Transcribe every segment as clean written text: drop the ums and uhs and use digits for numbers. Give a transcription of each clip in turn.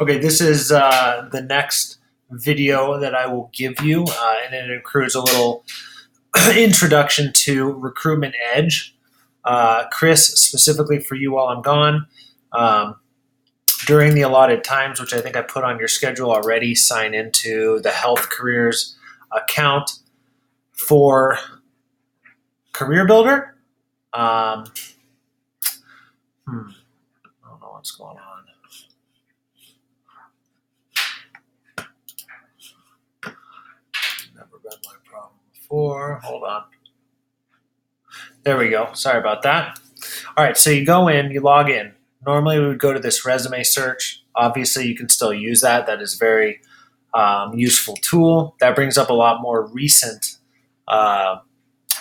Okay, this is the next video that I will give you, and it includes a little introduction to Recruitment Edge. Chris, specifically for you while I'm gone, during the allotted times, which I think I put on your schedule already, sign into the Health Careers account for Career Builder. I don't know what's going on. Never been my problem before. Hold on. There we go. Sorry about that. All right, so you go in, you log in. Normally we would go to this resume search. Obviously, you can still use that. That is a very useful tool. That brings up a lot more recent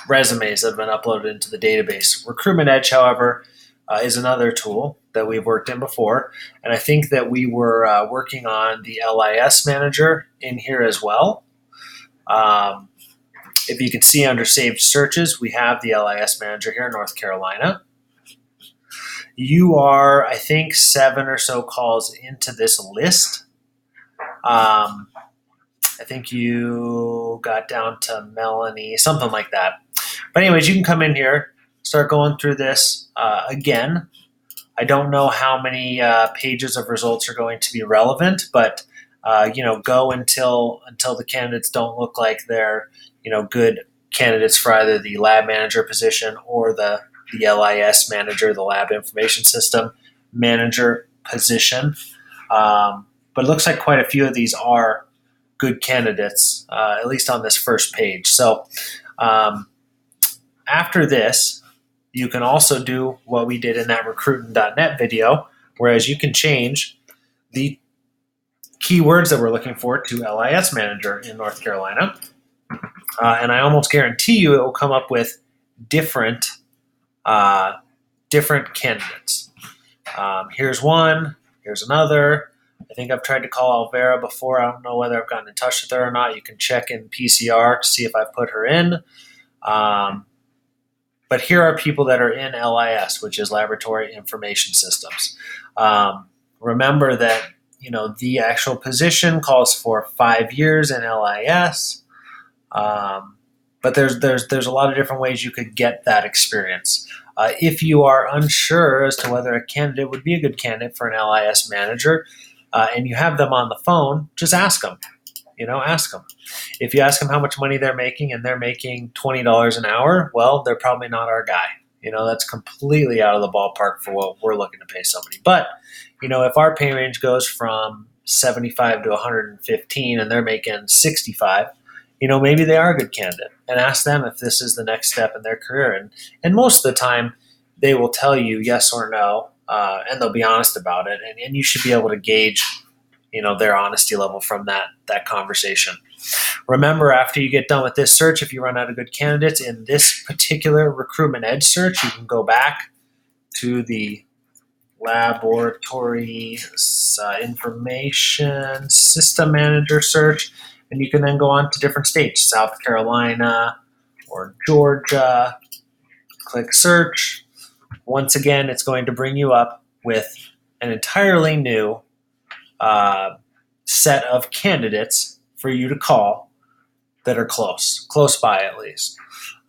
resumes that have been uploaded into the database. Recruitment Edge, however, is another tool that we've worked in before. And I think that we were working on the LIS manager in here as well. If you can see under saved searches, we have the LIS manager here in North Carolina. You are, I think, 7 or so calls into this list. I think you got down to Melanie, something like that. But anyways, you can come in here, start going through this again. I don't know how many pages of results are going to be relevant, but go until the candidates don't look like they're good candidates for either the lab manager position or the LIS manager, the lab information system manager position. But it looks like quite a few of these are good candidates, at least on this first page. So after this, you can also do what we did in that recruiting.net video, whereas you can change the keywords that we're looking for to LIS manager in North Carolina. And I almost guarantee you it will come up with different candidates. Here's one, here's another. I think I've tried to call Alvera before. I don't know whether I've gotten in touch with her or not. You can check in PCR to see if I've put her in. But here are people that are in LIS, which is Laboratory Information Systems. Remember that the actual position calls for 5 years in LIS. But there's a lot of different ways you could get that experience. If you are unsure as to whether a candidate would be a good candidate for an LIS manager, and you have them on the phone, just ask them. Ask them. If you ask them how much money they're making and they're making $20 an hour, well, they're probably not our guy. That's completely out of the ballpark for what we're looking to pay somebody. But, if our pay range goes from 75 to 115 and they're making 65, maybe they are a good candidate, and ask them if this is the next step in their career. And most of the time they will tell you yes or no, and they'll be honest about it. And you should be able to gauge, their honesty level from that conversation. Remember, after you get done with this search, if you run out of good candidates in this particular Recruitment Edge search, you can go back to the Laboratory Information System Manager search, and you can then go on to different states, South Carolina or Georgia. Click search. Once again, it's going to bring you up with an entirely new set of candidates for you to call that are close by at least.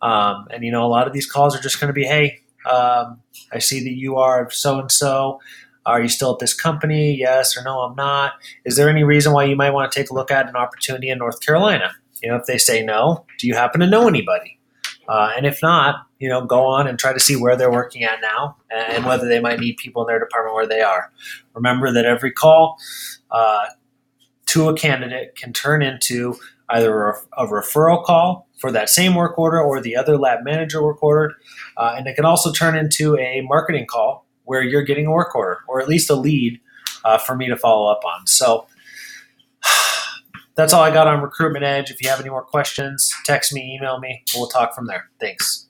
And a lot of these calls are just going to be, hey, I see that you are so-and-so. Are you still at this company? Yes or no, I'm not. Is there any reason why you might want to take a look at an opportunity in North Carolina? If they say no, do you happen to know anybody? And if not, go on and try to see where they're working at now and whether they might need people in their department where they are. Remember that every call to a candidate can turn into either a referral call for that same work order or the other lab manager work order. And it can also turn into a marketing call where you're getting a work order or at least a lead for me to follow up on. So that's all I got on Recruitment Edge. If you have any more questions, text me, email me. We'll talk from there. Thanks.